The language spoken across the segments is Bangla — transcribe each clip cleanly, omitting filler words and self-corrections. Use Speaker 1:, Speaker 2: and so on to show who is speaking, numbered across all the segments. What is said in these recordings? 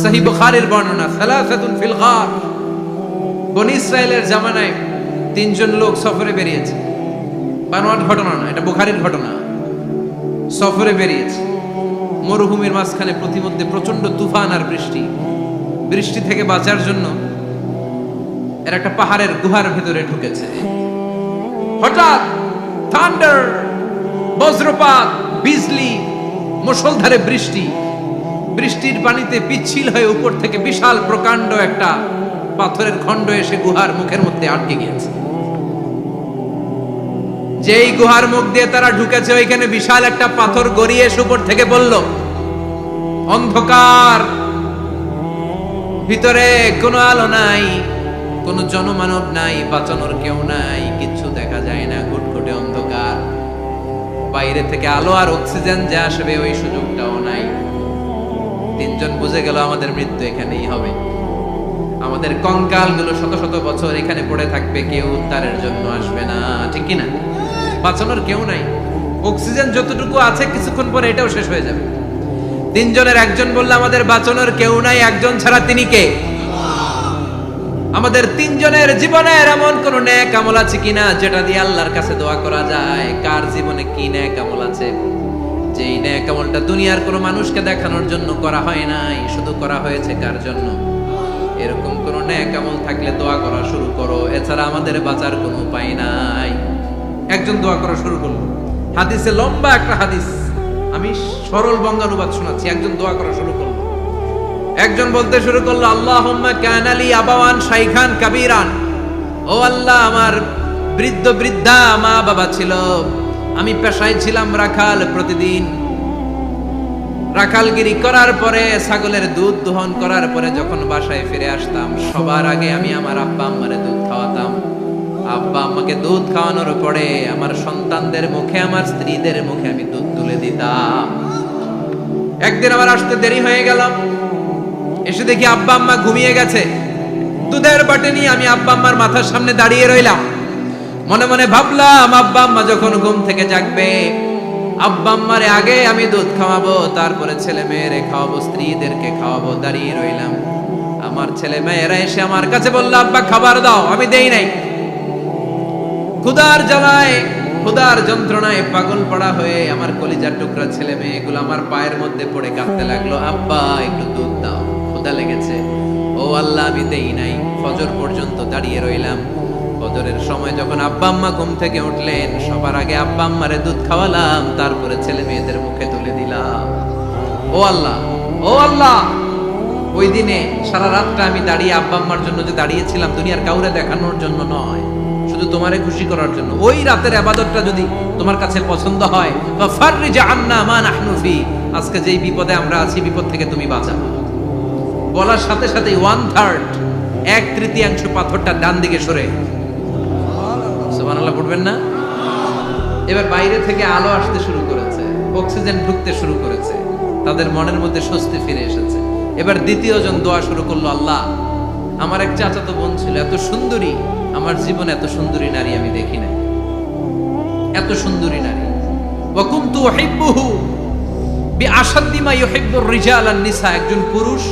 Speaker 1: সহিহ বুখারীর বর্ণনা, সালাসাতুন ফিল গার। বনী ইসরায়েলের জামানায় তিনজন লোক সফরে বেরিয়েছে, বানোয়াট ঘটনা না, এটা বুখারীর ঘটনা। সফরে বেরিয়েছে, মরুভূমির মাঝখানে প্রতিমধ্যে প্রচন্ড তুফান আর বৃষ্টি। বৃষ্টি থেকে বাঁচার জন্য এর একটা পাহাড়ের গুহার ভেতরে ঢুকেছে। হঠাৎ থান্ডার, বজ্রপাত, বিজলি, মুষলধারে বৃষ্টি। বৃষ্টির পানিতে পিচ্ছিল হয়ে উপর থেকে বিশাল প্রকাণ্ড একটা পাথরের খণ্ড এসে গুহার মুখের মধ্যে আটকে গিয়েছে। যেই গুহার মুখ দিয়ে তারা ঢুকেছে, ওইখানে বিশাল একটা পাথর গড়িয়ে এসে উপর থেকে বলল, অন্ধকার, ভিতরে কোনো আলো নাই, কোনো জনমানব নাই, বাঁচানোর কেউ নাই, কিচ্ছু দেখা যায় না, ঘুটঘুটে অন্ধকার। বাইরে থেকে আলো আর অক্সিজেন যে আসবে ওই সুযোগটাও নাই। তিনজন বুঝে গেল আমাদের মৃত্যু এখানেই হবে, আমাদের কঙ্কালগুলো শত শত বছর এখানে পড়ে থাকবে, কেউ উদ্ধারের জন্য আসবে না, ঠিক কি না? বাঁচানোর কেউ নাই, অক্সিজেন যতটুকু আছে কিছুক্ষণ পরে এটাও শেষ হয়ে যাবে। তিনজনের একজন বলল, আমাদের বাঁচানোর কেউ নাই, একজন ছাড়া তিনি কে? আমাদের তিনজনের জীবনের এমন কোন নেক আমল আছে কিনা যেটা দিয়ে আল্লাহর কাছে দোয়া করা যায়? কার জীবনে কি নেক আমল আছে যেই নেক আমলটা দুনিয়ার কোনো মানুষকে দেখানোর জন্য করা হয় নাই, শুধু করা হয়েছে কার জন্য? এরকম কোন নেক আমল থাকলে দোয়া করা শুরু করো, এছাড়া আমাদের বাঁচার কোনো উপায় নাই। একজন দোয়া করা শুরু করলো, হাদিসে লম্বা একটা হাদিস, আমি সরল বঙ্গানুবাদ শোনাচ্ছি। একজন দোয়া করা শুরু করলো, একজন বলতে শুরু করলো, আল্লাহুম্মা কানা লি আবাওয়ান শাইখান কাবীরান, ও আল্লাহ, আমার বৃদ্ধ বৃদ্ধা মা বাবা ছিল, আমি পেশায় ছিলাম রাখাল, প্রতিদিন রাখালগিরি করার পরে, ছাগলের দুধ দহন করার পরে যখন বাসায় ফিরে আসতাম, সবার আগে আমি আমার আব্বা আম্মারে দুধ খাওয়াতাম। আব্বা আম্মাকে দুধ খাওয়ানোর পরে আমার সন্তানদের মুখে, আমার স্ত্রীদের মুখে আমি দুধ তুলে দিতাম। একদিন আমার আসতে দেরি হয়ে গেল, এসে দেখি আব্বা আম্মা ঘুমিয়ে গেছে। দুধের বাটি নিয়ে আমি আব্বা আম্মার মাথার সামনে দাঁড়িয়ে রইলাম। মনে মনে ভাবলাম, আব্বা আম্মা যখন ঘুম থেকে জাগবে, আব্বা আম্মারে আগে আমি দুধ খাওয়াবো, তারপরে ছেলে মেয়েরে খাওয়াবো, স্ত্রীদেরকে খাওয়াবো। দাঁড়িয়ে রইলাম, আমার ছেলে মেয়েরা এসে আমার কাছে বলল, আব্বা খাবার দাও, আমি দেই নাই। ক্ষুধার জ্বালায়, ক্ষুধার যন্ত্রণায় পাগল পড়া হয়ে আমার কলিজার টুকরা ছেলে মেয়েগুলো আমার পায়ের মধ্যে পড়ে কাঁদতে লাগলো, আব্বা একটু দুধ দাও, ক্ষুধা লেগেছে। ও আল্লাহ, আমি দেই নাই। ফজর পর্যন্ত দাঁড়িয়ে রইলাম। ফজরের সময় যখন আব্বা আম্মা ঘুম থেকে উঠলেন, সবার আগে আব্বা আম্মারে দুধ খাওয়ালাম, তারপরে ছেলে মেয়েদের মুখে তুলে দিলাম। ও আল্লাহ, ও আল্লাহ, ওই দিনে সারা রাতটা আমি দাঁড়িয়ে আব্বা আম্মার জন্য যে দাঁড়িয়েছিলাম, দুনিয়ার কাউরে দেখানোর জন্য নয়, শুধু তোমারে খুশি করার জন্য। ওই রাতের ইবাদতটা যদি তোমার কাছে পছন্দ হয়, ফাফাররিজ আন্না মা নাহনু ফি, আজকে যেই বিপদে আমরা আছি, বিপদ থেকে তুমি বাঁচাও। বলার সাথে সাথে 1/3, 1/3 পাথরটা ডান দিকে সরে। সুবহানাল্লাহ পড়বেন না? এবার বাইরে থেকে আলো আসতে শুরু করেছে, অক্সিজেন ঢুকতে শুরু করেছে, তাদের মনের মধ্যে স্বস্তি ফিরে এসেছে। এবার দ্বিতীয় জন দোয়া শুরু করলো, আল্লাহ, আমার এক চাচাতো বোন ছিল, এত সুন্দরী, আমার জীবনে এত সুন্দরী নারী আমি দেখি নাই, এত সুন্দরী নারী। ওয়া কুনতু উহিব্বুহু বিআশাদ্দি মা ইউহিব্বুর রিজাল আন নিসা, একজন পুরুষ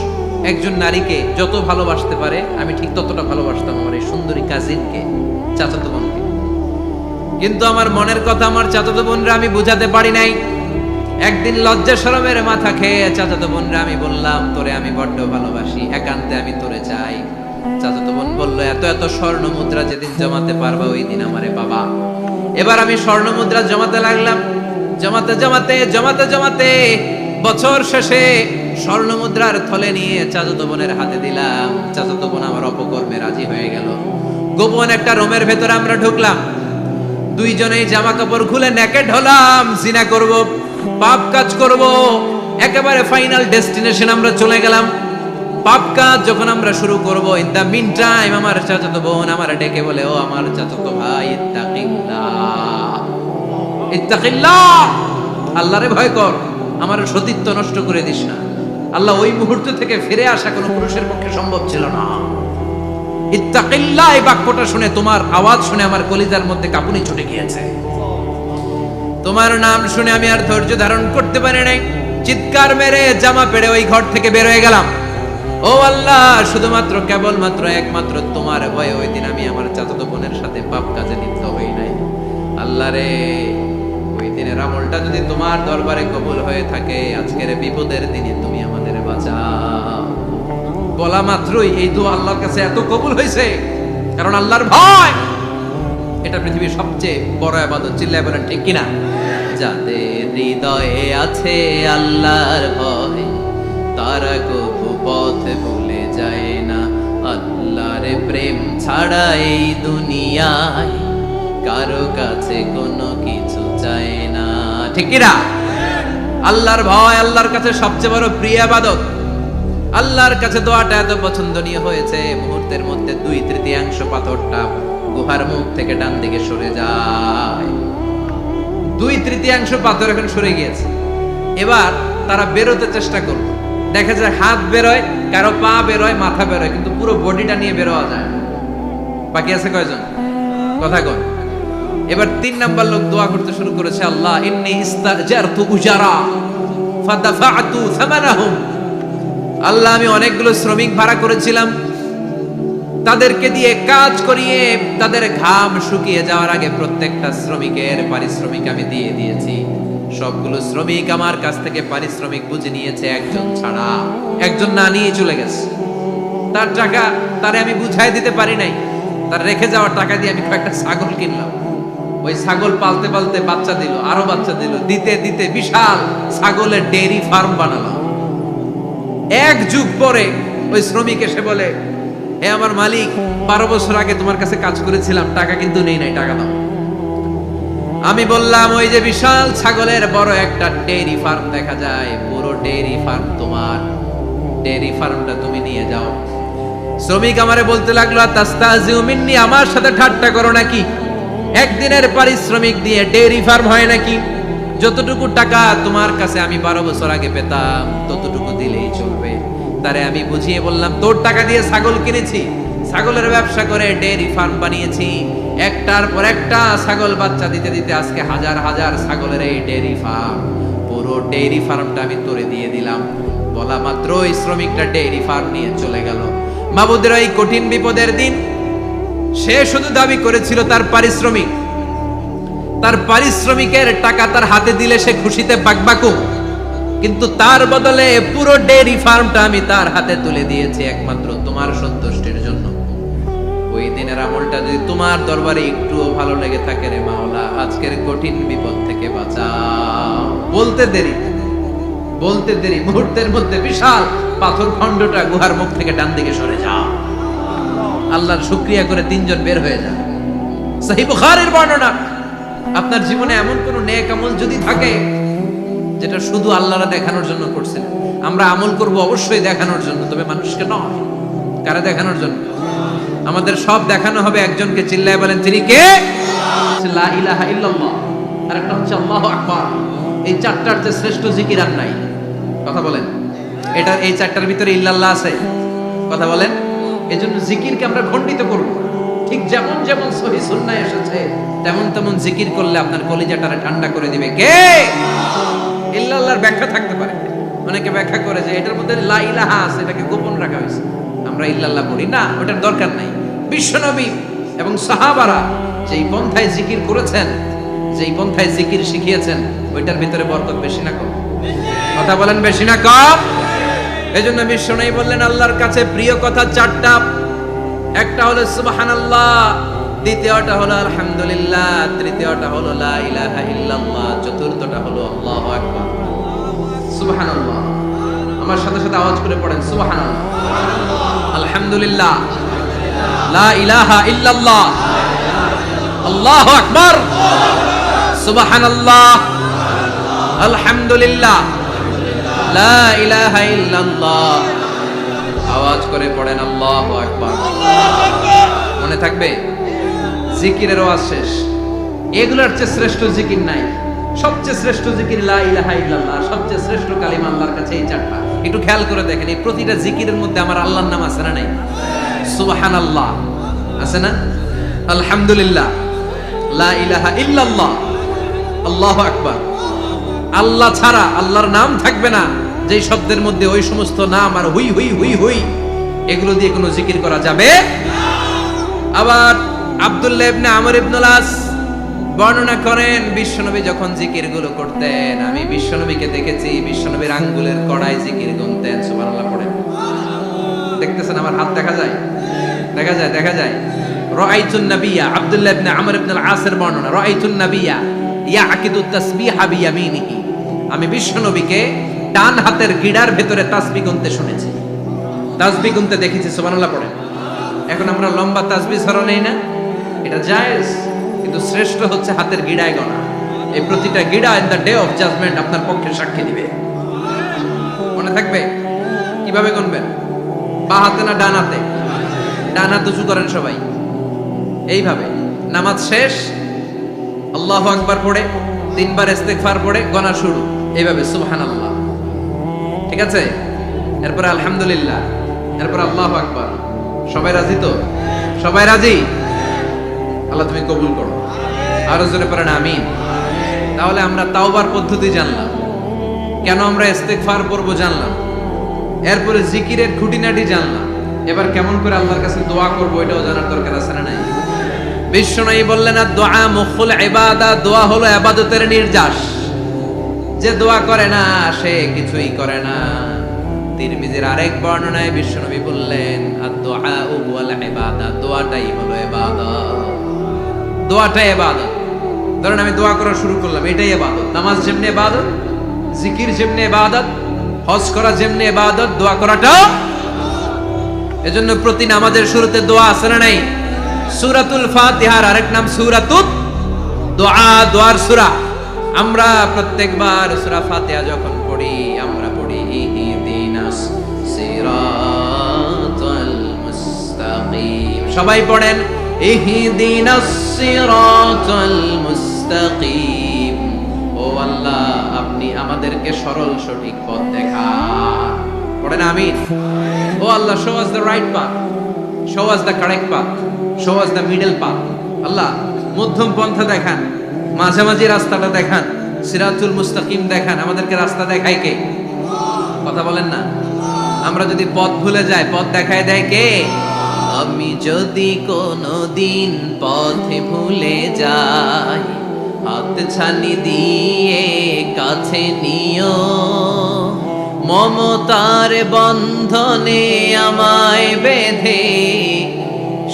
Speaker 1: একজন নারীকে যত ভালোবাসতে পারে আমি ঠিক ততটা ভালোবাসতাম আমার এই সুন্দরী কাজিনকে, চাচাতো বোনকে। কিন্তু আমার মনের কথা আমার চাচাতো বোনরা আমি বুঝাতে পারি নাই। একদিন লজ্জা শরমের মাথা খেয়ে চাচাতো বোনরা আমি বললাম, তোরে আমি বড্ড ভালোবাসি, একান্তে আমি তোরে চাই। চাচাতো বোন বলল, এত এত স্বর্ণ মুদ্রা যেদিন জমাতে পারবা ওই দিন আমারে বাবা। এবার আমি স্বর্ণ মুদ্রা জমাতে লাগলাম, জমাতে জমাতে জমাতে জমাতে বছর শেষে স্বর্ণ মুদ্রার থলে নিয়ে চাচাতো বোনের হাতে দিলাম। চাচাতো বোন আমার অপকর্মে রাজি হয়ে গেল। গোপন একটা রুমের ভেতরে আমরা ঢুকলাম, দুইজনেই জামা কাপড় খুলে নেকেড হলাম, জিনা করব, পাপ কাজ করব। একেবারে ফাইনাল ডেস্টিনেশন আমরা চলে গেলাম। পাপ কাজ যখন আমরা শুরু করব, ইন দা মিন টাইম আমার চাচাতো বোন আমার ডেকে বলে, ও আমার চাচাতো ভাই, ইত্তাকিল্লাহ, ইত্তাকিল্লাহ, আল্লাহরে ভয় কর, আমার সতীত্ব নষ্ট করে দিস না। আল্লাহ ওই মুহূর্ত থেকে ফিরে আসা কোনো পুরুষের পক্ষে সম্ভব ছিল না। ইত্তাকিল্লাহ, এই বাক্যটা শুনে, তোমার আওয়াজ শুনে আমার কলিজার মধ্যে কাঁপুনি ছুটে গিয়েছে। তোমার নাম শুনে আমি আর ধৈর্য ধারণ করতে পারি নাই, চিৎকার মেরে জামা পেড়ে ওই ঘর থেকে বের হয়ে গেলাম। ও আল্লাহ, শুধুমাত্র কেবলমাত্র একমাত্র তোমার ভয়ে ওই দিন আমি আমার চাচাতো বোনের সাথে পাপ কাজে লিপ্ত হই নাই। আল্লাহ রে, ওই দিনের আমলটা যদি তোমার দরবারে কবুল হয়ে থাকে, আজকের বিপদের দিনে তুমি আমাদের বাঁচাও। বলা মাত্রই এই দোয়া আল্লাহর কাছে এত কবুল হয়েছে, কারণ আল্লাহর ভয় এটা পৃথিবীর সবচেয়ে বড় ইবাদত। চিল্লায় বলেন ঠিক কিনা? যাদের হৃদয়ে আছে আল্লাহর ভয়, তারা কবু পথ ভুলে যায় না। আল্লাহর প্রেম ছাড়া এই দুনিয়ায় কারো কাছে কোনো কিছু চায় না। ঠিক কিনা? আল্লাহর ভয় আল্লাহর কাছে সবচেয়ে বড় প্রিয় ইবাদত। আল্লাহর কাছে দোয়াটা এত পছন্দনীয় হয়েছে, মুহূর্তের মধ্যে 2/3 পাথরটা গুহার মুখ থেকে ডান দিকে সরে যায়। 2/3 পাথর এখন সরে গিয়েছে। এবার তারা বেরোতে চেষ্টা করলো, দেখা যায় হাত বেরোয়, কারো পা বেরোয়, মাথা বেরোয়, কিন্তু পুরো বডিটা নিয়ে বেরোয়া যায় না। বাকি আছে কয়জন? কথা কন। এবার 3 নাম্বার লোক দোয়া করতে শুরু করেছে, আল্লাহ ইন্নী ইস্তাজারতু উজারা ফাদাফা'তু সামানাহুম। আল্লাহ, আমি অনেকগুলো শ্রমিক ভাড়া করেছিলাম, তাদেরকে দিয়ে কাজ করিয়ে তাদের ঘাম শুকিয়ে যাওয়ার আগে প্রত্যেকটা শ্রমিকের পারিশ্রমিক আমি দিয়ে দিয়েছি। সবগুলো শ্রমিক আমার কাছ থেকে পারিশ্রমিক বুঝে নিয়েছে, একজন ছাড়া। একজন না নিয়ে চলে গেছে। তার টাকা তারে আমি বুঝাই দিতে পারি নাই। তার রেখে যাওয়ার টাকা দিয়ে আমি কয়েকটা ছাগল কিনলাম। ওই ছাগল পালতে পালতে বাচ্চা দিল, আরো বাচ্চা দিল, দিতে দিতে বিশাল ছাগলের ডেইরি ফার্ম বানালাম। 1 যুগ পরে ওই শ্রমিক এসে বলে, হে আমার মালিক, 12 বছর আগে তোমার কাছে কাজ করেছিলাম, টাকা কিন্তু নেই নাই, টাকা দাও। আমি বললাম, ওই যে বিশাল ছাগলের বড় একটা ডেইরি ফার্ম দেখা যায়, পুরো ডেইরি ফার্ম তোমার, ডেইরি ফার্মটা তুমি নিয়ে যাও। শ্রমিক আমারে বলতে লাগলো, তাস্তাজিউ মিন্নি, আমার সাথে ঠাট্টা করো নাকি? একদিনের পারিশ্রমিক দিয়ে ডেইরি ফার্ম হয় নাকি? যতটুকু টাকা তোমার কাছে আমি 12 বছর আগে পেতাম, ততটুকু দিলেই চলবে। তারে আমি বুঝিয়ে বললাম, তোর টাকা দিয়ে ছাগল কিনেছি, ছাগলের ব্যবসা করে ডেইরি ফার্ম বানিয়েছি, একটার পর একটা ছাগল বাচ্চা দিতে দিতে আজকে হাজার হাজার ছাগলের এই ডেইরি ফার্ম, পুরো ডেইরি ফার্মটা আমি তোরে দিয়ে দিলাম। বলা মাত্র ওই শ্রমিকটা ডেইরি ফার্ম নিয়ে চলে গেল। মাবুদের এই কঠিন বিপদের দিন সে শুধু দাবি করেছিল তার পারিশ্রমিক, তার পারিশ্রমিকের টাকা তার হাতে দিলে সে খুশিতে বাকবাকুম, কিন্তু তার বদলে পুরো ডেইরি ফার্মটা আমি তার হাতে তুলে দিয়েছি একমাত্র তোমার সন্তুষ্টির জন্য। ওই দিনের আমলটা যদি তোমার দরবারে একটুও ভালো লেগে থাকে রে মাওলা, আজকের কঠিন বিপদ থেকে বাঁচাও। বলতে দেরি মুহূর্তের মধ্যে বিশাল পাথর খণ্ডটা গুহার মুখ থেকে ডান দিকে সরে যাও। আল্লাহর শুকরিয়া করে 3 জন বের হয়ে যায়। সহিহ বুখারীর বর্ণনা। আপনার জীবনে এমন কোন নেক আমল যদি থাকে যেটা শুধু আল্লাহরা দেখানোর জন্য করছেন, আমরা আমল করব অবশ্যই দেখানোর জন্য, তবে মানুষকে নয়। কারা দেখানোর জন্য? আমাদের সব দেখানো হবে একজনকে। চিল্লায় বলেন, তিনি কে? লা ইলাহা ইল্লাল্লাহ। আর একটা হচ্ছে আল্লাহু আকবার। এই 4টার যে শ্রেষ্ঠ জিকির আর নাই। কথা বলেন, এটা এই 4টার ভিতরে ইল্লাল্লাহ আছে? কথা বলেন। এজন্য জিকিরকে আমরা খণ্ডিত করব। ঠিক যেমন যেমন সহিহ সুন্নাহ এসেছে তেমন তেমন জিকির করলে আপনার কলিজাটারে ঠান্ডা করে দিবে কে? ইল্লাল্লাহর ব্যাখ্যা থাকতে পারে। অনেকে ব্যাখ্যা করে যে এটার মধ্যে লা ইলাহা আছে, এটাকে গোপন রাখা হয়েছে, আমরা ইল্লাল্লাহ পড়ি না, ওটার দরকার নাই। বিশ্বনবী এবং সাহাবারা যেই পন্থায় জিকির করেছেন, যেই পন্থায় জিকির শিখিয়েছেন, ওইটার ভিতরে বরকত বেশি না কম? কথা বলেন, বেশি না কম? এজন্য বিশ্বনবী বললেন আল্লাহর কাছে প্রিয় কথা 4টা। একটা হলো সুবহানাল্লাহ, দ্বিতীয়টা হলো আলহামদুলিল্লাহ, তৃতীয়টা হলো লা ইলাহা ইল্লাল্লাহ, চতুর্থটা হলো আল্লাহু আকবার। সুবহানাল্লাহ, আমার সাথে সাথে আওয়াজ করে পড়েন সুবহানাল্লাহ, আলহামদুলিল্লাহ, লা ইলাহা ইল্লাল্লাহ, আল্লাহু আকবার, সুবহানাল্লাহ, আলহামদুলিল্লাহ, লা ইলাহা ইল্লাল্লাহ। আওয়াজ করে পড়েন আল্লাহু আকবার। মনে থাকবে? জিকিরের ওয়াজ শেষ। এগুলোর চেয়ে শ্রেষ্ঠ জিকির নাই। সবচেয়ে শ্রেষ্ঠ জিকির লা ইলাহা ইল্লাল্লাহ, সবচেয়ে শ্রেষ্ঠ কালিমা আল্লাহর কাছে এই 4টা। একটু খেয়াল করে দেখেন, এই প্রতিটা জিকিরের মধ্যে আমার আল্লাহর নাম আছে না নাই? সুবহানাল্লাহ আছে না? আলহামদুলিল্লাহ, লা ইলাহা ইল্লাল্লাহ, আল্লাহু আকবার। আল্লাহ ছাড়া, আল্লাহর নাম থাকবে না, যেই শব্দের মধ্যে ওই সমস্ত নাম আর হুই হুই হুই হুই এগুলো দিয়ে কোনো জিকির করা যাবে। আবার আব্দুল্লাহ ইবনে আমর ইবনুল আস বর্ণনা করেন, বিশ্বনবী যখন জিকির গুলো করতেন, আমি বিশ্বনবীকে দেখেছি বিশ্বনবীর আঙ্গুলের কড়ায় জিকির গুনতেন। সুবহানাল্লাহ পড়েন। দেখতেছেন আমার হাত দেখা যায়, দেখা যায়, দেখা যায়। রাআইতুন নাবিয়্যা, আব্দুল্লাহ ইবনে আমর ইবনুল আসের বর্ণনা, রাআইতুন নাবিয়্যা ইয়াকিদু তাসবিহা বিয়ামিনিহি, আমি বিশ্বনবীকে ডান হাতের গিড়ার ভেতরে তাসবিহ গুনতে শুনেছি, তাসবিহ গুনতে দেখেছি। সুবহানাল্লাহ পড়েন। এখন আমরা লম্বা তাসবিহ ছড়া নেই না, এটা জায়েজ, কিন্তু শ্রেষ্ঠ হচ্ছে হাতের গিড়ায় গণা। এই প্রতিটা গিড়া in the day of judgement আপনার পক্ষে সাক্ষী দিবে। মনে থাকবে কিভাবে গুনবেন? বা হাতে না ডান হাতে? ডান হাত উঁচু করেন সবাই, এইভাবে। নামাজ শেষ, আল্লাহু আকবার পড়ে 3 বার ইস্তিগফার পড়ে গণা শুরু, এইভাবে সুবহানাল্লাহ। ঠিক আছে? এরপর আলহামদুলিল্লাহ, এরপর আল্লাহু আকবার। সবাই রাজি তো? সবাই রাজি? আল্লাহ তুমি কবুল করো। আরো জোরে পড়েন আমিন। তাহলে আমরা তাওবার পদ্ধতি জানলাম, কেন আমরা ইস্তিগফার পড়বো জানলাম, এরপরে জিকিরের খুঁটিনাটি জানলাম। এবার কেমন করে আল্লাহর কাছে দোয়া করবো এটাও জানার দরকার আছে না নাই? বিশ্বনবী বললেন আর দোয়া মুখুল ইবাদা, দোয়া হলো ইবাদতের নির্যাস। যে দোয়া করে না সে কিছুই করে না। তিরমিজির আরেক বর্ণনায় বিশ্বনবী বললেন আর দোয়া ওয়াল ইবাদা, দোয়াটাই হলো ইবাদত, দোয়াটাই ইবাদত। ধরেন আমি দোয়া করা শুরু করলাম, এটাই ইবাদত। নামাজ যেমনি ইবাদত, জিকির যেমনি ইবাদত, হজ করা যেমনি ইবাদত, দোয়া করাটাও। এজন্য প্রতি নামাজের শুরুতে দোয়া আছে না নাই? সূরাতুল ফাতিহার আরেক নাম সূরাতুদ দোয়া, দোয়ার সূরা। আমরা প্রত্যেকবার সূরা ফাতিহা যখন পড়ি আমরা পড়ি ইহদিনাস সিরাতাল মুস্তাকিম। সবাই পড়েন ইহদিনাস সিরাতাল মুস্তাকিম। ও আল্লাহ, আপনি আমাদেরকে সরল সঠিক পথ দেখান। পড়েন আমিন। ও আল্লাহ, show us the right path, show us the correct path, show us the middle path. আল্লাহ মধ্যম পন্থা দেখান, মাঝামাঝি রাস্তাটা দেখান, সিরাতুল মুস্তাকিম দেখান। আমাদেরকে রাস্তা দেখায় কে? কথা বলেন না। আমরা যদি পথ ভুলে যাই, পথ দেখায় দেয় কে? আমি যদি কোনদিন পথে ভুলে যাই, হাত ছানি দিয়ে কাছে নিও, মমতার বন্ধনে আমায় বেঁধে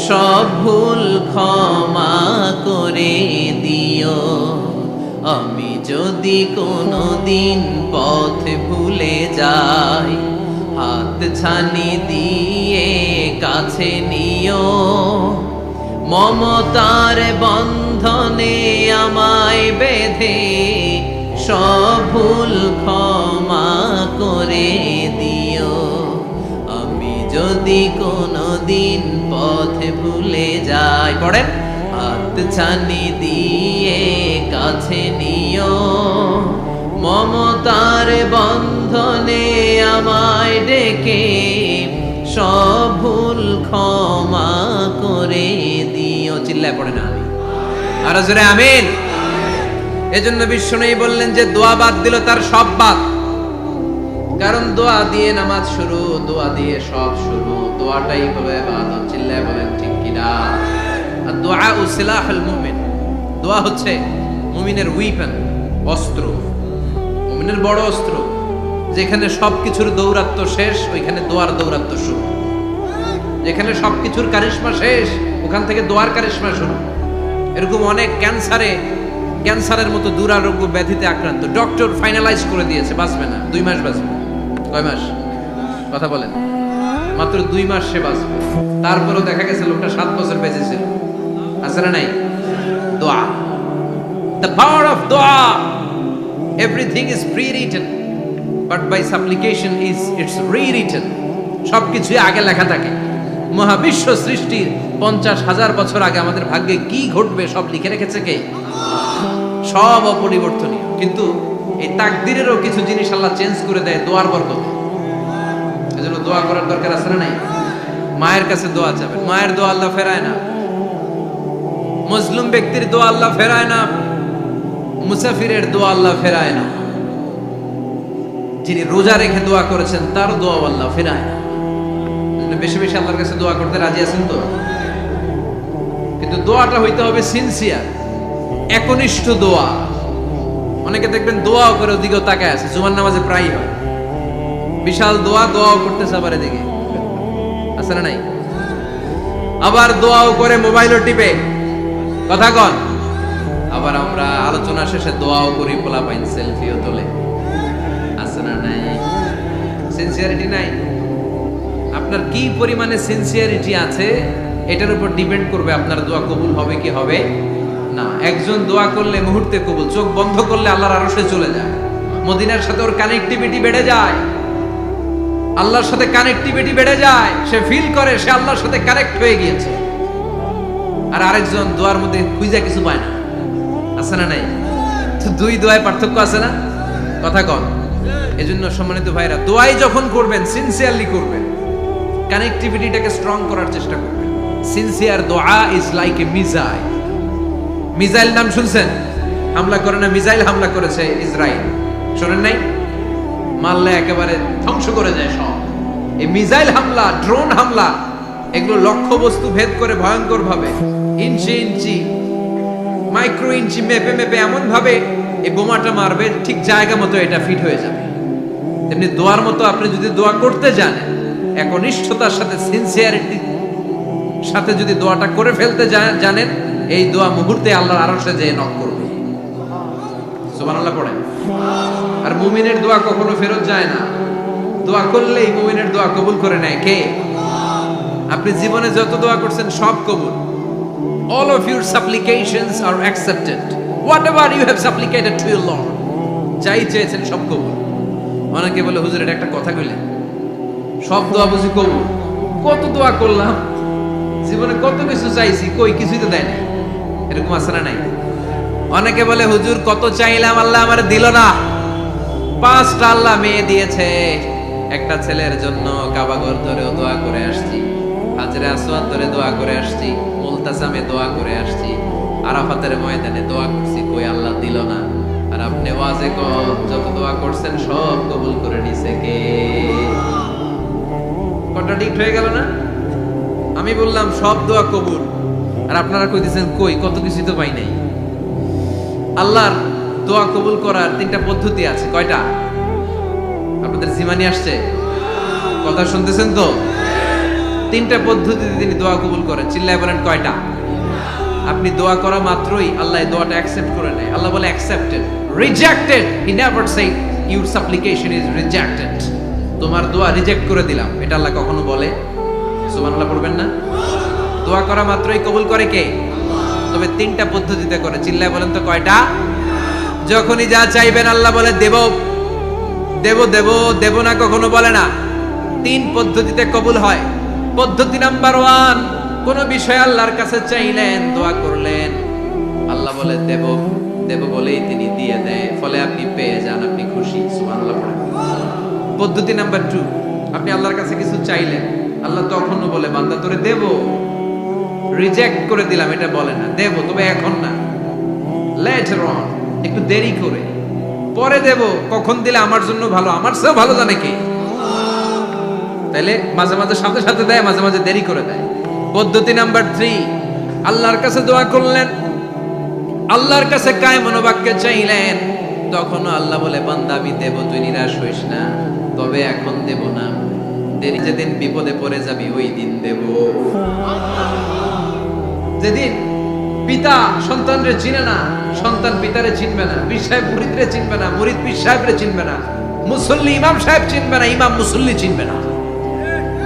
Speaker 1: সব ভুল ক্ষমা করে দিও। আমি যদি কোনদিন পথ ভুলে যাই, হাত ছানি দিয়ে কাছে নিও, মমতার বন্ধনে আমায় বেঁধে সব ভুল ক্ষমা করে দিও। আমি যদি কোনদিন পথ ভুলে যাই, পড়েন, হাত ছানি দিয়ে কাছে নিও, মমতার বন্ধনে আমায় ডেকে সব ভুল ক্ষমা করে দিও। চিল্লায় পড়ে না আমি আর জোরে আমিন। এজন্য বিশ্বনবী বললেন যে দোয়া বাদ দিল তার সব বাদ। কারণ দোয়া দিয়ে নামাজ শুরু, দোয়া দিয়ে সব শুরু, দোয়াটাই হলো ইবাদত। চিল্লায় বলেন ঠিক কিনা? আর দোয়া সিলাহুল মুমিন, দোয়া হচ্ছে মুমিনের উইপেন, অস্ত্র, মুমিনের বড় অস্ত্র। যেখানে সবকিছুর দৌরাত্ম্য শেষ, ওইখানে দোয়ার দৌরাত্ম্য শুরু। যেখানে সবকিছুর কারিশমা শেষ, ওখান থেকে দোয়ার কারিশমা শুরু। এরকম অনেক ক্যান্সারের মতো দুরারোগ্য ব্যাধিতে আক্রান্ত, ডক্টর ফাইনালাইজ করে দিয়েছে বাঁচবে না, 2 মাস বাঁচবে। কয় মাস? কথা বলেন। মাত্র 2 মাস সে বাঁচবে। তারপরেও দেখা গেছে লোকটা 7 বছর বেঁচে ছিল। আছে না নাই? দোয়া, the power of দোয়া। Everything is pre-written, but by supplication is it's rewritten. সবকিছুই আগে লেখা থাকে। মহাবিশ্ব সৃষ্টির 50,000 বছর আগে আমাদের ভাগ্যে কি ঘটবে সব লিখে রেখেছে কে? সব অপরিবর্তনীয়। কিন্তু এই তাকদিরেরও কিছু জিনিস আল্লাহ চেঞ্জ করে দেয় দোয়ার বরকতে। এজন্য দোয়া করার দরকার আছে না নাই? মায়ের কাছে দোয়া চাবেন, মায়ের দোয়া আল্লাহ ফেরায় না। মুসলিম ব্যক্তির দোয়া আল্লাহ ফেরায় না, মুসাফিরের দোয়া আল্লাহ ফেরায় না। যিনি রোজা রেখে দোয়া করেছেন তার দোয়া আল্লাহ ফেরায় না। বেশি বেশি আল্লাহর কাছে দোয়া করতে রাজি আছেন তো? কিন্তু দোয়াটা হইতে হবে সিনসিয়ার, একনিষ্ঠ দোয়া। অনেকে দেখবেন দোয়াও করে ওদিকেও তাকায় আছে, জুমার নামাজে প্রায় হয় বিশাল দোয়াও করতেছে, আবার এদিকে আছে না নাই? আবার দোয়াও করে মোবাইলও টিপে, কথা কন। আবার আমরা আলোচনা শেষে দোয়াও করি, পোলাপাইন সেলফিও তোলে, আছে না নাই? সিনসিয়ারিটি নাই। আপনার কি পরিমাণে সিনসিয়ারিটি আছে এটার উপর ডিপেন্ড করবে আপনার দোয়া কবুল হবে কি হবে না। একজন দোয়া করলে মুহূর্তে কবুল, চোখ বন্ধ করলে আল্লাহর আরশে চলে যায়, মদিনার সাথে ওর কানেক্টিভিটি বেড়ে যায়, আল্লাহর সাথে কানেক্টিভিটি বেড়ে যায়, সে ফিল করে সে আল্লাহর সাথে কানেক্ট হয়ে গিয়েছে। আর আরেকজন দোয়ার মধ্যে খুঁজা কিছু পায় না, আছে না নাই? তো দুই দোয়ায় পার্থক্য আছে না, কথা কন। এজন্য সম্মানিত ভাইরা, দোয়াই যখন করবেন সিনসিয়ারলি করবেন, কানেক্টিভিটিটাকে স্ট্রং করার চেষ্টা করবেন। সিনসিয়ার দোয়া is like a missile. Missile নাম শুনছেন? হামলা করে না, মিসাইল হামলা করেছে ইসরায়েল, শোনেন নাই? মারলে একেবারে ধ্বংস করে যায় সব। এই মিসাইল হামলা, ড্রোন হামলা, এগুলো লক্ষ্য বস্তু ভেদ করে ভয়ঙ্কর ভাবে ইঞ্চি ইঞ্চি, মাইক্রো ইঞ্চি মেপে মেপে এমন ভাবে এই বোমাটা মারবে, ঠিক জায়গা মতো এটা ফিট হয়ে যাবে। তেমনি দোয়ার মতো আপনি যদি দোয়া করতে জানেন, একনিষ্ঠতার সাথে সিনসিয়ারিটি সাথে যদি দোয়াটা করে ফেলতে জানেন, এই দোয়া মুহূর্তে আল্লাহর আরশে যেয়ে নক করবে। সুবহানাল্লাহ পড়েন। আর মুমিনের দোয়া কখনো ফেরত যায় না, দোয়া করলেই মুমিনের দোয়া কবুল করে নেয় কে? আপনি জীবনে যত দোয়া করছেন সব কবুল। All of your supplications are accepted. Whatever you have supplicated to your Lord, যাই চেয়েছেন সব কবুল। অনেকে বলে হুজুর এটা একটা কথা কইলেন, সব দোয়া বুঝি কবুল? কত দোয়া করলাম, জীবনে কত কিছু চাইছি, কই কিছুই তো দেয় না। এরকম আছে না নাই? অনেকে বলে হুজুর কত চাইলাম আল্লাহ আমার দিল না। 5টা আল্লাহ মেয়ে দিয়েছে, একটা ছেলের জন্য কাবাগর ধরেও দোয়া করে আসছি, হাজরে আসওয়াদ ধরে দোয়া করে আসছি, মুলতাসামে দোয়া করে আসছি, আরাফাতের ময়দানে দোয়া করছি, কই আল্লাহ দিল না। আর আপনি ওয়াজে যত দোয়া করছেন সব কবুল করে নিছে কে? কন্ট্রাডিক্ট হয়ে গেল না? আমি বললাম সব দোয়া কবুল, আর আপনারা কইতেছেন কই কত কিছু তো পাই নাই। আল্লাহর দোয়া কবুল করার 3টা পদ্ধতি আছে। কয়টা? আপনাদের জিমানি আসছে? কথা শুনতেছেন তো? 3টা পদ্ধতিতে তিনি দোয়া কবুল করেন। চিল্লায় বলেন কয়টা? আপনি দোয়া করা মাত্রই আল্লাহ দোয়াটা অ্যাকসেপ্ট করে নেয়। আল্লাহ বলে accepted, rejected he never say your সাপ্লিকেশন is rejected. তোমার দোয়া রিজেক্ট করে দিলাম, এটা আল্লাহ কখনো বলে? সুবহানাল্লাহ পড়বেন না? দোয়া করা মাত্রই কবুল করে কে? তবে 3টা পদ্ধতিতে করে। চিল্লায় বলেন তো কয়টা? যখনই যা চাইবেন আল্লাহ বলে দেব দেব দেব, দেব না কখনো বলে না। 3 পদ্ধতিতে কবুল হয়। পদ্ধতি নাম্বার 1, কোন বিষয় আল্লাহর কাছে চাইলেন, দোয়া করলেন, আল্লাহ বলে দেব দেব বলেই তিনি দিয়ে দেয়, ফলে আপনি পেয়ে যান, আপনি খুশি। সুবহানাল্লাহ পড়েন। পদ্ধতি নাম্বার 2, আপনি আল্লাহর কাছে কিছু চাইলেন, আল্লাহ তখনও বলে বান্দা তোরে দেব, রিজেক্ট করে দিলাম এটা বলে না, দেব তবে এখন না, লেটার অন, একটু দেরি করে, পরে দেব। কখন দিলে আমার জন্য ভালো, আমার চেয়েও ভালো জানে কে? তাইলে মাঝে মাঝে সাথে সাথে দেয়, মাঝে মাঝে দেরি করে দেয়। পদ্ধতি নাম্বার 3, আল্লাহর কাছে দোয়া করলেন, আল্লাহর কাছে কায় মনোবাক্যে চাইলেন, তখনও আল্লাহ বলে বান্দা আমি দেব, তুই নিরাশ হইস না, তবে এখন দেব না, দেরি যেদিন বিপদে পড়ে যাবি ওই দিন দেব। যেদিন পিতা সন্তানরে চিনে না, সন্তান পিতারে চিনবে না, পীর সাহেব মুরিদরে চিনবে না, মুরিদ পীর সাহেবরে চিনবে না, মুসল্লি ইমাম সাহেব চিনবে না, ইমাম মুসল্লি চিনবে না,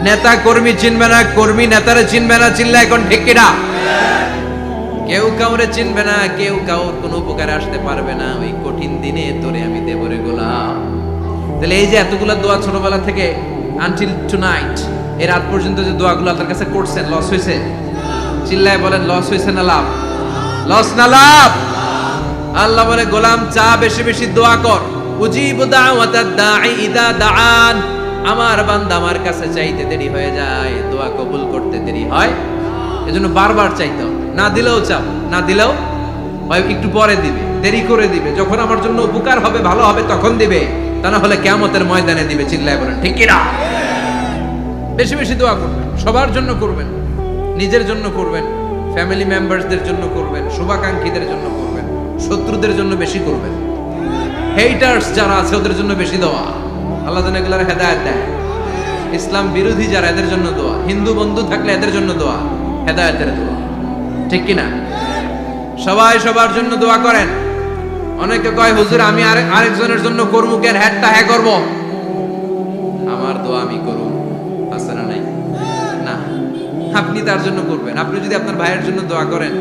Speaker 1: নেতা কর্মী চিনবে না, কর্মী নেতারে চিনবে না। চিল্লা এখন ঠিক কিনা? কেউ কাউরে চিনবে না, কেউ কাউর কোনো উপকারে আসতে পারবে না। ওই কঠিন দিনে তোরে আমি দেব রে গোলাম। তাহলে এই যে এতগুলা দোয়া ছোটবেলা থেকে আনটিল টুনাইট, এই রাত পর্যন্ত যে দোয়াগুলো আল্লাহর কাছে করছেন, লস হয়েছে? চিল্লায় বলেন লস হয়েছে না লাভ? লস না লাভ? আল্লাহ বলে গোলাম চা বেশি বেশি দোয়া কর, উজিবু দাওয়াতাদ দাঈ ইদা দাআন। আমার বান্দা আমার কাছে চাইতে দেরি হয়ে যায়, দোয়া কবুল করতে দেরি হয়, এজন্য বারবার চাইতে হবে। না দিলেও চাও, না দিলেও হয় একটু পরে দিবে, দেরি করে দিবে, যখন আমার জন্য উপকার হবে ভালো হবে তখন দিবে। তা না হলে কিয়ামতের ময়দানে দিবে। চিল্লায় বলেন ঠিক কি না? বেশি বেশি দোয়া করবেন, সবার জন্য করবেন, নিজের জন্য করবেন, ফ্যামিলি মেম্বারসদের জন্য করবেন, শুভাকাঙ্ক্ষীদের জন্য করবেন, শত্রুদের জন্য বেশি করবেন, হেটার্স যারা আছে ওদের জন্য বেশি দোয়া। আল্লাহ যেন এগুলোর হেদায়েত দেয়। ইসলাম বিরোধী যারা এদের জন্য দোয়া, হিন্দু বন্ধু থাকলে এদের জন্য দোয়া, হেদায়েতের দোয়া। ঠিক কি না? সবাই সবার জন্য দোয়া করেন। অনেকে কয় হুজুর আমি আরেকজনের জন্য করবো কেন, হ্যাটটা হ্যাঁ করবো, আমার দোয়া আমি করব, আছে না নাই? না, আপনি তার জন্য করবেন। আপনি যদি আপনার ভাইয়ের জন্য দোয়া করেন,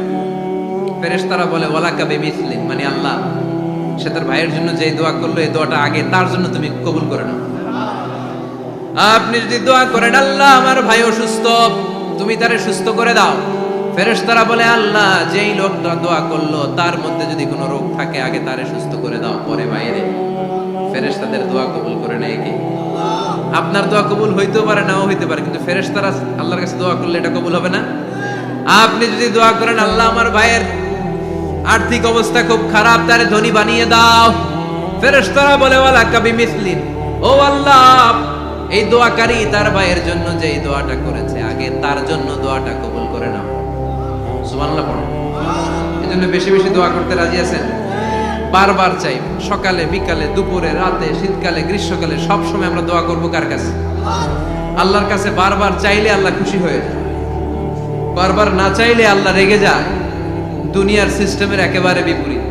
Speaker 1: ফেরেশতারা বলে ওয়ালাকা বিমিসলিন, মানে আল্লাহ সে তার ভাইয়ের জন্য যে দোয়া করলো এই দোয়াটা আগে তার জন্য তুমি কবুল করে নাও। আপনি যদি দোয়া করেন আল্লাহ আমার ভাই অসুস্থ, তুমি তারে সুস্থ করে দাও, ফেরেশতারা বলে আল্লাহ যেই লোকটা দোয়া করলো তার মধ্যে যদি কোনো রোগ থাকে আগে তারে সুস্থ করে দাও, পরে বাইরে। ফেরেশতাদের দোয়া কবুল করে নেয় কি? আপনার দোয়া কবুল হইতেও পারে নাও হইতে পারে, কিন্তু ফেরেশতারা আল্লাহর কাছে দোয়া করলে এটা কবুল হবে না? আপনি যদি দোয়া করেন আল্লাহ আমার ভাইয়ের আর্থিক অবস্থা খুব খারাপ, তারে ধনী বানিয়ে দাও, ফেরেশতারা বলে ওয়ালাকা বিমিসলিন, ও আল্লাহ এই দোয়াকারী তার ভাইয়ের জন্য যে এই দোয়াটা করেছে আগে তার জন্য দোয়াটা কবুল করে নাও। সুবহানাল্লাহ পড়ো। এজন্য বেশি বেশি দোয়া করতে রাজি আছেন? বারবার চাই, সকালে বিকালে দুপুরে রাতে শীতকালে গ্রীষ্মকালে সব সময় আমরা দোয়া করব কার কাছে? আল্লাহর কাছে। বারবার চাইলে আল্লাহ খুশি হয়ে যায়, বারবার না চাইলে আল্লাহ রেগে যায়। দুনিয়ার সিস্টেমের একেবারে বিপরীত।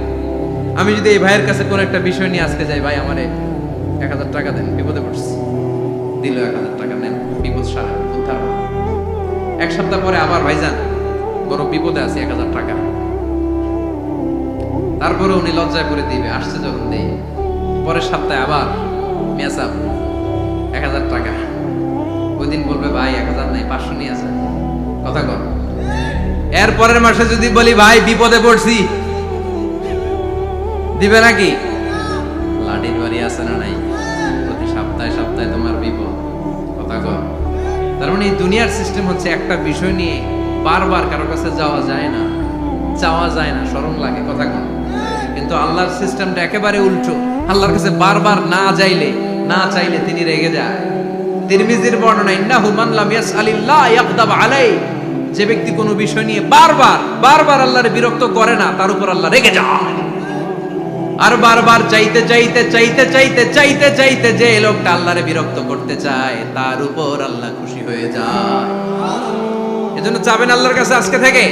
Speaker 1: আমি যদি এই ভাইয়ের কাছে কোন একটা বিষয় নিয়ে আজকে যাই, ভাই আমারে 1000 টাকা দেন, বিপদে পড়ছি, দিল 1000 টাকা, নেন বিপদ সারা উদ্ধার। এক সপ্তাহ পরে আবার ভাইজান বড় বিপদে আছে, 1000 টাকা। তারপরে উনি লজ্জায় করে দিবে, আসছে যখন দেই। পরের সপ্তাহে আবার মেসাব 1000 টাকা। ওই দিন বলবে ভাই 1000 নাই, 500 নিয়ে আসেন, কথা কর। এর পরের মাসে যদি বলি ভাই বিপদে পড়ছি, দিবে নাকি? লাঠির বাড়ি আছে না নাই? প্রতি সপ্তাহে সপ্তাহে তোমার বিপদ, কথা কর। তার মানে এই দুনিয়ার সিস্টেম হচ্ছে একটা বিষয় নিয়ে বারবার কারোর কাছে যাওয়া যায় না, চাওয়া যায় না, শরম লাগে, কথা কর। কিন্তু আল্লাহর সিস্টেমটা একেবারে উল্টো। আল্লাহর কাছে বারবার না চাইলে তিনি রেগে যায়। তিরমিজির বর্ণনা, ইন্নাহু মান লাম ইয়াসআলিল্লাহ ইয়াগদাব আলাই, যে ব্যক্তি কোনো বিষয় নিয়ে বারবার আল্লাহর বিরক্ত করে না তার উপর আল্লাহ রেগে যায়। আর বারবার চাইতে যে লোকটা আল্লাহরে বিরক্ত করতে চায় তার উপর আল্লাহ খুশি হয়ে যায়। এজন্য চাবেন আল্লাহর কাছে আজকে থেকে,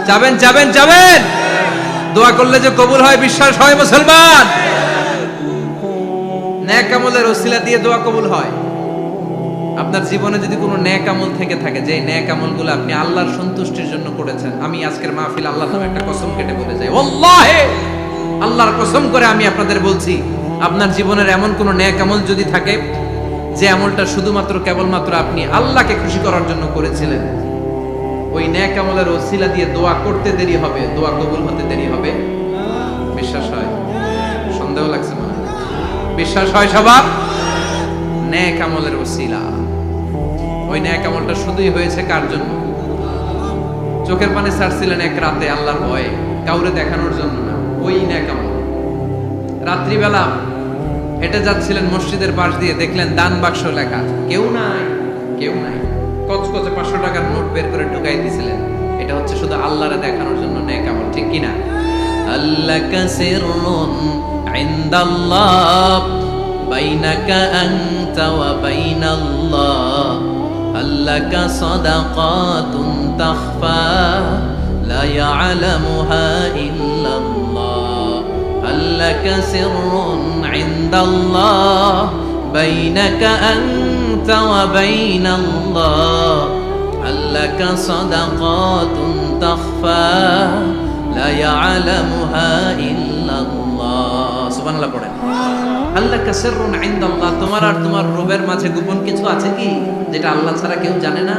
Speaker 1: চাবেন। দোয়া করলে যে কবুল হয় বিশ্বাস হয় মুসলমান। নেক আমলের ওসিলা দিয়ে দোয়া কবুল হয়। আপনার জীবনে যদি কোনো নেক আমল থেকে থাকে, যে নেক আমলগুলো আপনি আল্লাহর সন্তুষ্টির জন্য করেছেন, আমি আজকের মাহফিল আল্লাহর নামে একটা কসম কেটে বলে যাই, ওয়াল্লাহি আল্লাহর কসম করে আমি আপনাদের বলছি, আপনার জীবনের এমন কোন নেক আমল যদি থাকে যে আমলটা শুধুমাত্র কেবলমাত্র আপনি আল্লাহকে খুশি করার জন্য করেছিলেন, ওই নেক আমলের ওসিলা দিয়ে দোয়া করতে দেরি হবে, দোয়া কবুল হতে দেরি হবে। বিশ্বাস হয়? সন্দেহ লাগছে মনে হয়? বিশ্বাস হয় সবার? নেক আমলের ওসিলা, ওই নেক আমলটা শুধুই হয়েছে কার জন্য? চোখের পানি ছাড়ছিলেন এক রাতে আল্লাহর ভয়ে, কাউরে দেখানোর জন্য না। ওই নেক আমল। রাত্রিবেলা হেঁটে যাচ্ছিলেন মসজিদের পাশ দিয়ে, দেখলেন দান বাক্স লেখা, কেউ নাই। কচকচে 500 টাকার নোট বের করে ঢুকাই দিয়েছিলেন। এটা হচ্ছে শুধু আল্লাহরে দেখানোর জন্য নেক আমল, ঠিক কিনা? আল্লাকা সিররুন ইনদাল্লাহ বাইনাকা আনতা ওয়া বাইনাল্লাহ, আল্লাকা সাদাকাতুন তাখফা লা ইয়ালামুহা ইল্লাল্লাহ, আল্লাকা সিররুন ইনদাল্লাহ বাইনাকা আনতা ওয়া বাইনাল্লাহ, আল্লাকা সাদাকাতুন তাখফা লা ইয়ালামুহা ইল্লাল্লাহ। সুবহানাল্লাহ পড়েন। আল্লাকা সিররুন ইনদাল্লাহ, তোমার আর তোমার রবের মাঝে গোপন কিছু আছে কি যেটা আল্লাহ ছাড়া কেউ জানে না?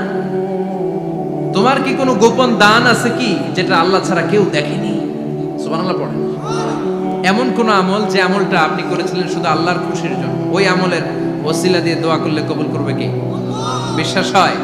Speaker 1: তোমার কি কোনো গোপন দান আছে কি যেটা আল্লাহ ছাড়া কেউ দেখেনি? সুবহানাল্লাহ পড়েন। এমন কোন আমল যে আমলটা আপনি করেছিলেন শুধু আল্লাহর খুশির জন্য, ওই আমলের ওসিলা দিয়ে দোয়া করলে কবুল করবে কে? বিশ্বাস হয়?